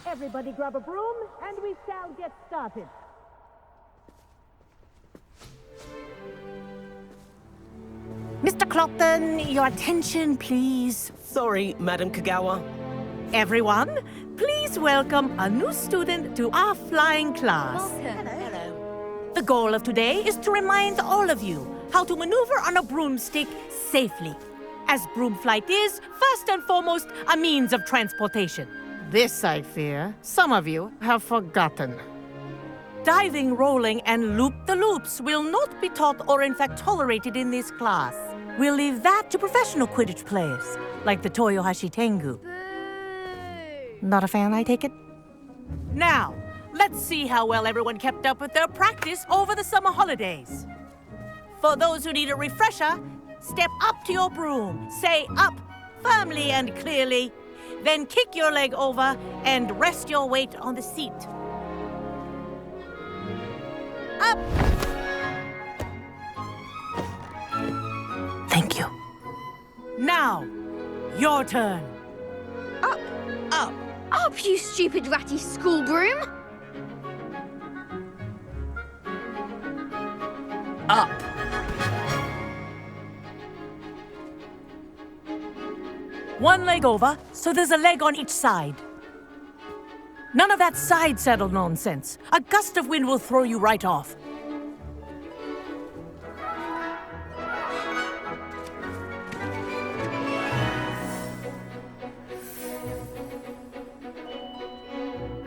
Everybody grab a broom, and we shall get started. Mr. Clopton, your attention, please. Sorry, Madam Kagawa. Everyone, please welcome a new student to our flying class. Hello. The goal of today is to remind all of you how to maneuver on a broomstick safely, as broom flight is, first and foremost, a means of transportation. This, I fear, some of you have forgotten. Diving, rolling, and loop-the-loops will not be taught or in fact tolerated in this class. We'll leave that to professional Quidditch players, like the Toyohashi Tengu. Not a fan, I take it? Now, let's see how well everyone kept up with their practice over the summer holidays. For those who need a refresher, step up to your broom, say up firmly and clearly, then kick your leg over and rest your weight on the seat. Up! Thank you. Now, your turn. Up! Up! Up, you stupid ratty school broom! Up! One leg over, so there's a leg on each side. None of that side saddle nonsense. A gust of wind will throw you right off.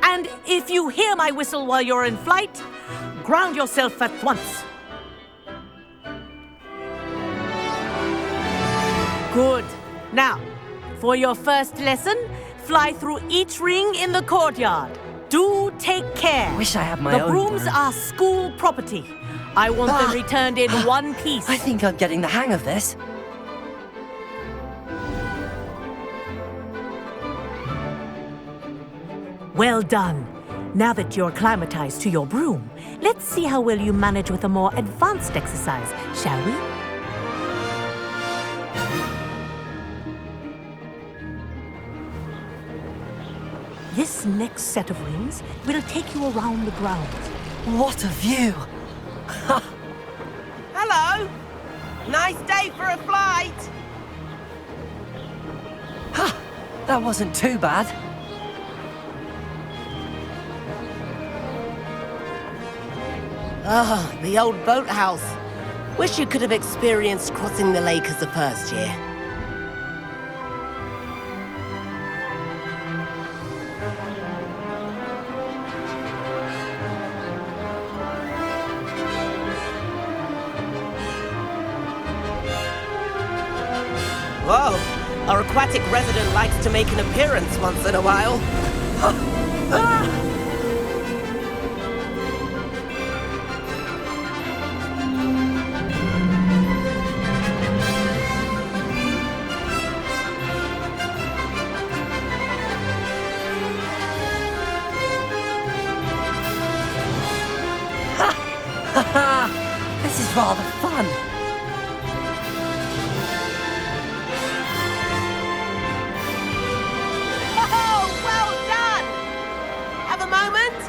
And if you hear my whistle while you're in flight, ground yourself at once. Good. Now, for your first lesson, fly through each ring in the courtyard. Do take care. Wish I had my The own brooms broom. are school property. I want them returned in one piece. I think I'm getting the hang of this. Well done. Now that you're acclimatized to your broom, let's see how well you manage with a more advanced exercise, shall we? This next set of rings will take you around the grounds. What a view! Hello! Nice day for a flight! That wasn't too bad. Ah, the old boathouse. Wish you could have experienced crossing the lake as a first year. Whoa, our aquatic resident likes to make an appearance once in a while. This is rather fun. Oh, well done! Have a moment?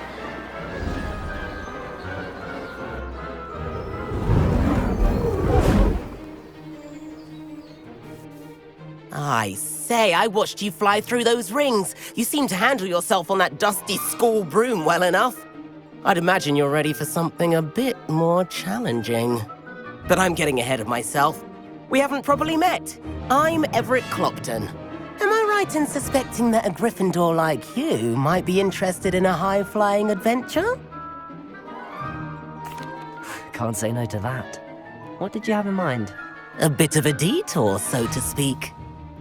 I say, I watched you fly through those rings. You seem to handle yourself on that dusty school broom well enough. I'd imagine you're ready for something a bit more challenging. But I'm getting ahead of myself. We haven't properly met. I'm Everett Clopton. Am I right in suspecting that a Gryffindor like you might be interested in a high-flying adventure? Can't say no to that. What did you have in mind? A bit of a detour, so to speak.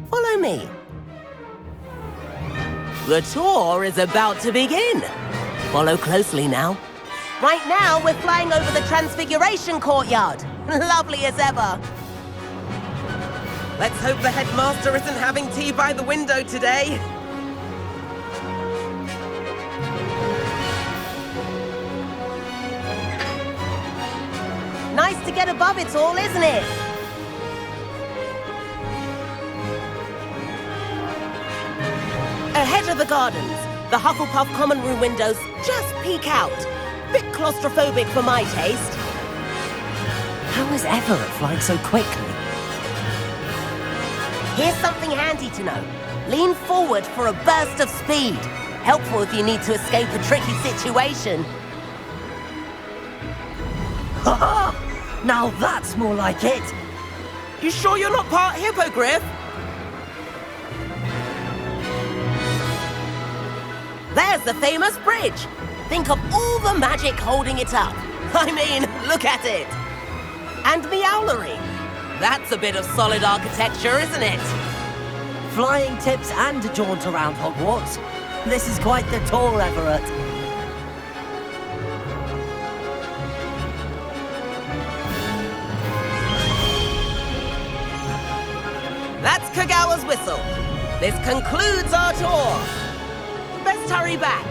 Follow me. The tour is about to begin. Follow closely now. Right now, we're flying over the Transfiguration Courtyard. Lovely as ever. Let's hope the headmaster isn't having tea by the window today. Nice to get above it all, isn't it? Ahead of the gardens, the Hufflepuff common room windows just peek out. Bit claustrophobic for my taste. How is Everett flying so quickly? Here's something handy to know. Lean forward for a burst of speed. Helpful if you need to escape a tricky situation. Ha! Now that's more like it! You sure you're not part hippogriff? There's the famous bridge. Think of all the magic holding it up. I mean, look at it. And the owlery. That's a bit of solid architecture, isn't it? Flying tips and a jaunt around Hogwarts. This is quite the tour, Everett. That's Kagawa's whistle. This concludes our tour. Best hurry back.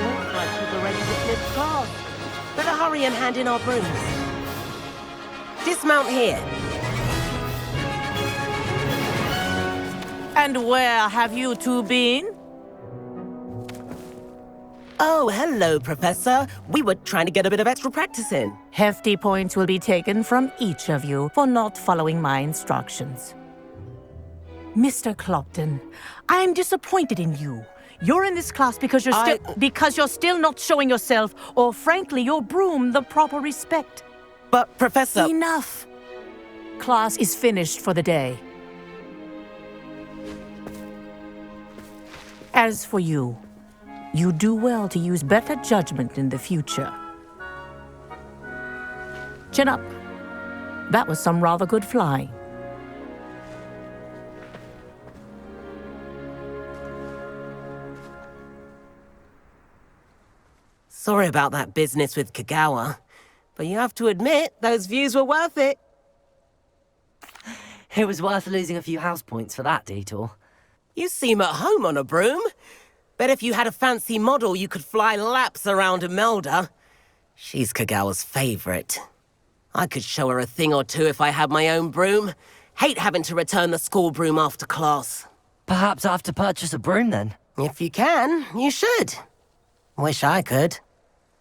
Looks like she's already dismissed class. Better hurry and hand in our brooms. Dismount here. And where have you two been? Oh, hello, Professor. We were trying to get a bit of extra practice in. Hefty points will be taken from each of you for not following my instructions. Mr. Clopton, I'm disappointed in you. You're in this class because you're still not showing yourself, or frankly, your broom the proper respect. But, Professor... Enough. Class is finished for the day. As for you, you do well to use better judgment in the future. Chin up. That was some rather good flying. Sorry about that business with Kagawa, but you have to admit, those views were worth it. It was worth losing a few house points for that detour. You seem at home on a broom. Bet if you had a fancy model, you could fly laps around Imelda. She's Kagawa's favorite. I could show her a thing or two if I had my own broom. Hate having to return the school broom after class. Perhaps I have to purchase a broom then. If you can, you should. Wish I could.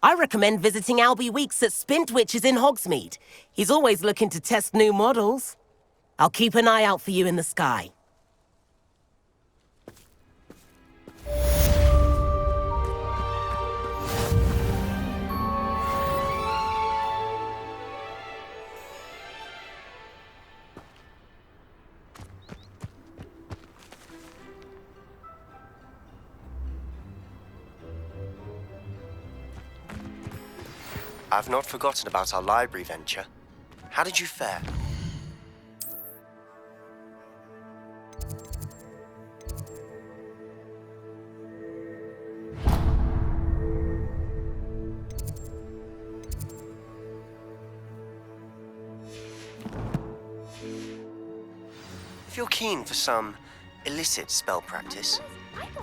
I recommend visiting Albie Weeks at Spintwitches in Hogsmeade. He's always looking to test new models. I'll keep an eye out for you in the sky. I've not forgotten about our library venture. How did you fare? If you're keen for some illicit spell practice,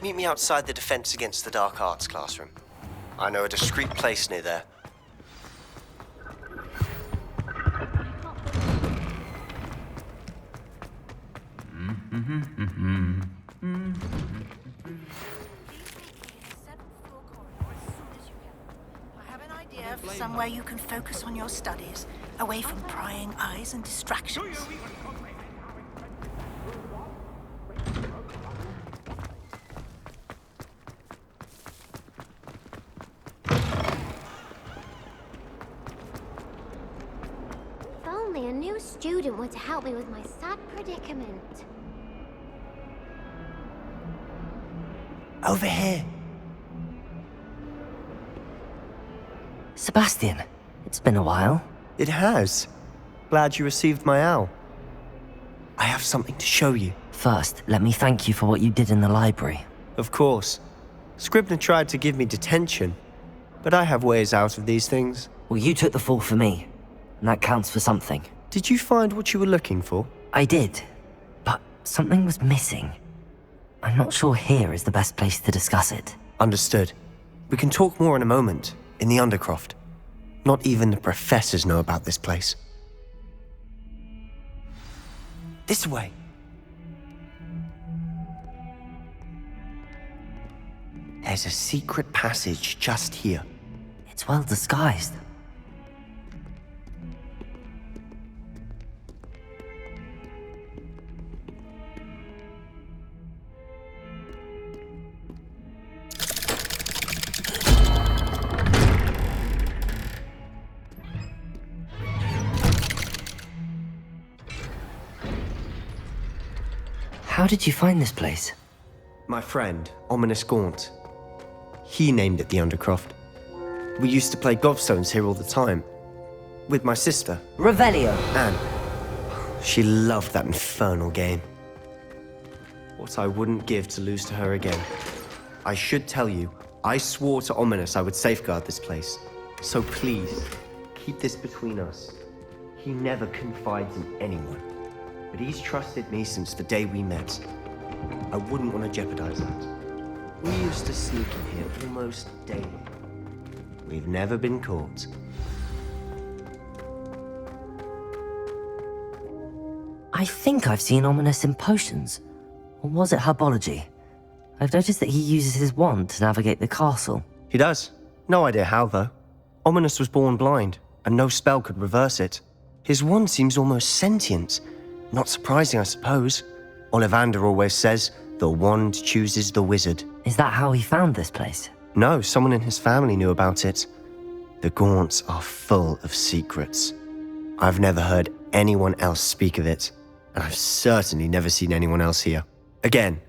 meet me outside the Defense Against the Dark Arts classroom. I know a discreet place near there. I have an idea for somewhere you can focus on your studies, away from prying eyes and distractions. If only a new student were to help me with my sad predicament. Over here. Sebastian, it's been a while. It has. Glad you received my owl. I have something to show you. First, let me thank you for what you did in the library. Of course. Scribner tried to give me detention, but I have ways out of these things. Well, you took the fall for me, and that counts for something. Did you find what you were looking for? I did, but something was missing. I'm not sure here is the best place to discuss it. Understood. We can talk more in a moment, in the Undercroft. Not even the professors know about this place. This way. There's a secret passage just here. It's well disguised. How did you find this place? My friend, Ominous Gaunt. He named it the Undercroft. We used to play gobstones here all the time. With my sister, Revelio. Anne. She loved that infernal game. What I wouldn't give to lose to her again. I should tell you, I swore to Ominous I would safeguard this place. So please, keep this between us. He never confides in anyone. But he's trusted me since the day we met. I wouldn't want to jeopardize that. We used to sneak in here almost daily. We've never been caught. I think I've seen Ominous in potions. Or was it herbology? I've noticed that he uses his wand to navigate the castle. He does. No idea how, though. Ominous was born blind, and no spell could reverse it. His wand seems almost sentient. Not surprising, I suppose. Ollivander always says, the wand chooses the wizard. Is that how he found this place? No, someone in his family knew about it. The Gaunts are full of secrets. I've never heard anyone else speak of it, and I've certainly never seen anyone else here. Again,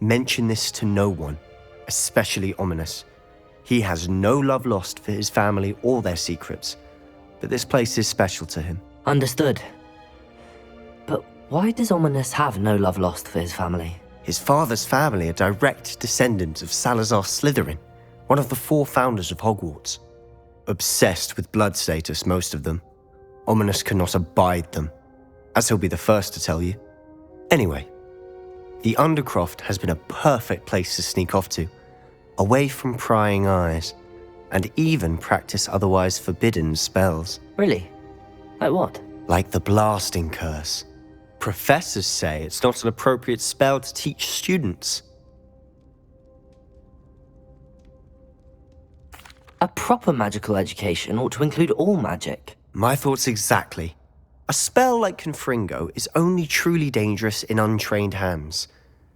mention this to no one, especially Ominous. He has no love lost for his family or their secrets, but this place is special to him. Understood. But why does Ominous have no love lost for his family? His father's family are direct descendants of Salazar Slytherin, one of the 4 founders of Hogwarts. Obsessed with blood status, most of them. Ominous cannot abide them, as he'll be the first to tell you. Anyway, the Undercroft has been a perfect place to sneak off to, away from prying eyes, and even practice otherwise forbidden spells. Really? Like what? Like the blasting curse. Professors say it's not an appropriate spell to teach students. A proper magical education ought to include all magic. My thoughts exactly. A spell like Confringo is only truly dangerous in untrained hands.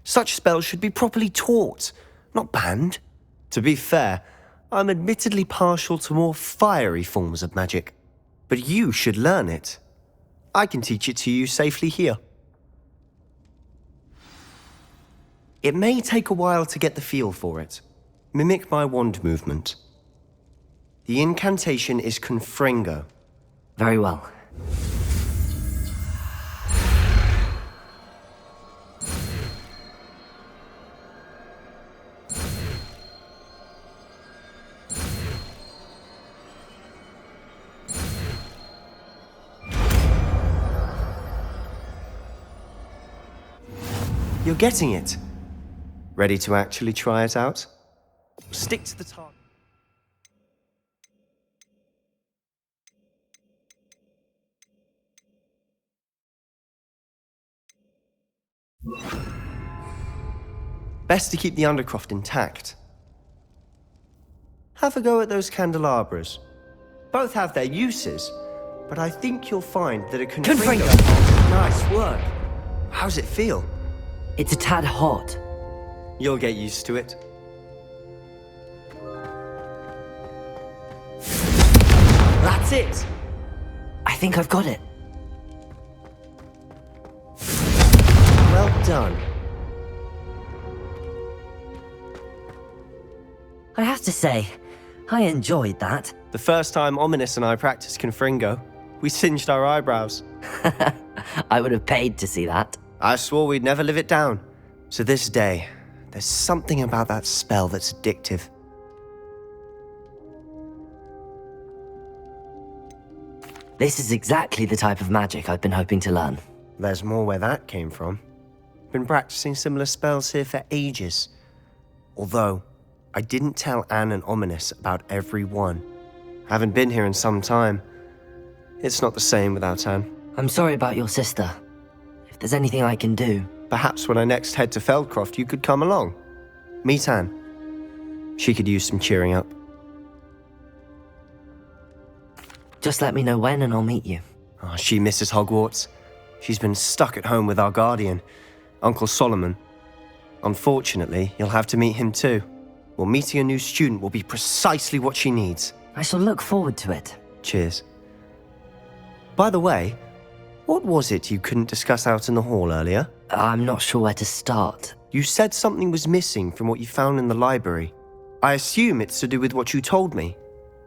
Such spells should be properly taught, not banned. To be fair, I'm admittedly partial to more fiery forms of magic. But you should learn it. I can teach it to you safely here. It may take a while to get the feel for it. Mimic my wand movement. The incantation is Confringo. Very well. You're getting it. Ready to actually try it out? Stick to the target. Best to keep the Undercroft intact. Have a go at those candelabras. Both have their uses, but I think you'll find that a Confringo... Nice work. How's it feel? It's a tad hot. You'll get used to it. That's it! I think I've got it. Well done. I have to say, I enjoyed that. The first time Ominous and I practiced Confringo, we singed our eyebrows. I would have paid to see that. I swore we'd never live it down. To this day, there's something about that spell that's addictive. This is exactly the type of magic I've been hoping to learn. There's more where that came from. Been practicing similar spells here for ages. Although, I didn't tell Anne and Ominous about every one. Haven't been here in some time. It's not the same without Anne. I'm sorry about your sister. If there's anything I can do... Perhaps when I next head to Feldcroft, you could come along. Meet Anne. She could use some cheering up. Just let me know when and I'll meet you. Oh, she misses Hogwarts. She's been stuck at home with our guardian, Uncle Solomon. Unfortunately, you'll have to meet him too. Well, meeting a new student will be precisely what she needs. I shall look forward to it. Cheers. By the way, what was it you couldn't discuss out in the hall earlier? I'm not sure where to start. You said something was missing from what you found in the library. I assume it's to do with what you told me.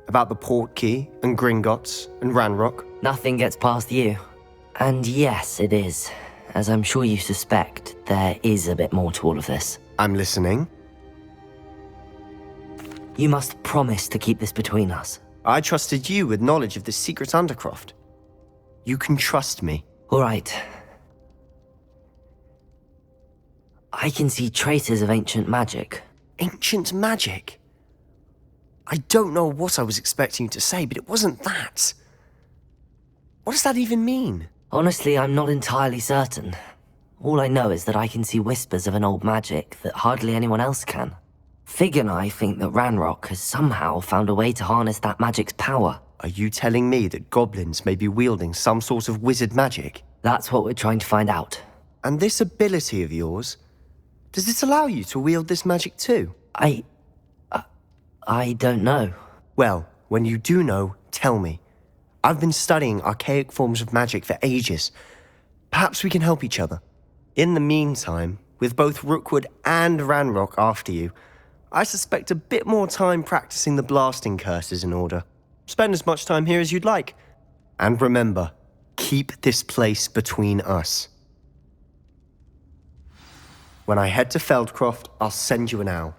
About the Portkey, and Gringotts, and Ranrock. Nothing gets past you. And yes, it is. As I'm sure you suspect, there is a bit more to all of this. I'm listening. You must promise to keep this between us. I trusted you with knowledge of the secret Undercroft. You can trust me. All right. I can see traces of ancient magic. Ancient magic? I don't know what I was expecting you to say, but it wasn't that. What does that even mean? Honestly, I'm not entirely certain. All I know is that I can see whispers of an old magic that hardly anyone else can. Fig and I think that Ranrock has somehow found a way to harness that magic's power. Are you telling me that goblins may be wielding some sort of wizard magic? That's what we're trying to find out. And this ability of yours, does it allow you to wield this magic too? I don't know. Well, when you do know, tell me. I've been studying archaic forms of magic for ages. Perhaps we can help each other. In the meantime, with both Rookwood and Ranrock after you, I suspect a bit more time practicing the blasting curse is in order. Spend as much time here as you'd like. And remember, keep this place between us. When I head to Feldcroft, I'll send you an owl.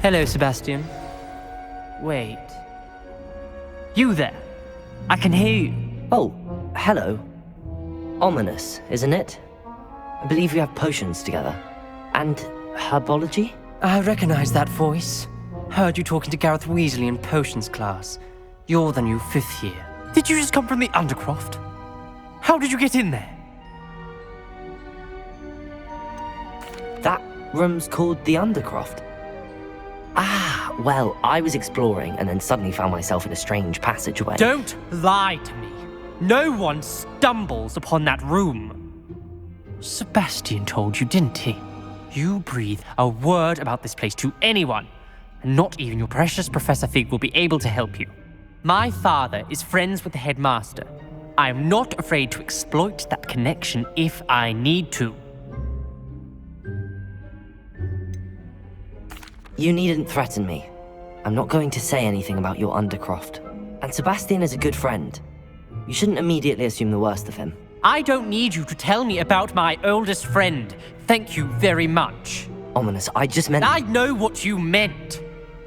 Hello, Sebastian. Wait. You there? I can hear you. Oh, hello. Ominous, isn't it? I believe we have potions together. And herbology? I recognize that voice. Heard you talking to Gareth Weasley in potions class. You're the new 5th year. Did you just come from the Undercroft? How did you get in there? That room's called the Undercroft. Ah, well, I was exploring and then suddenly found myself in a strange passageway. Don't lie to me. No one stumbles upon that room. Sebastian told you, didn't he? You breathe a word about this place to anyone, and not even your precious Professor Fig will be able to help you. My father is friends with the headmaster. I am not afraid to exploit that connection if I need to. You needn't threaten me. I'm not going to say anything about your Undercroft. And Sebastian is a good friend. You shouldn't immediately assume the worst of him. I don't need you to tell me about my oldest friend. Thank you very much. Ominous, I just meant... I know what you meant.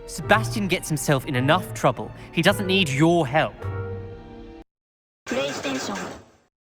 Sebastian gets himself in enough trouble. He doesn't need your help. PlayStation.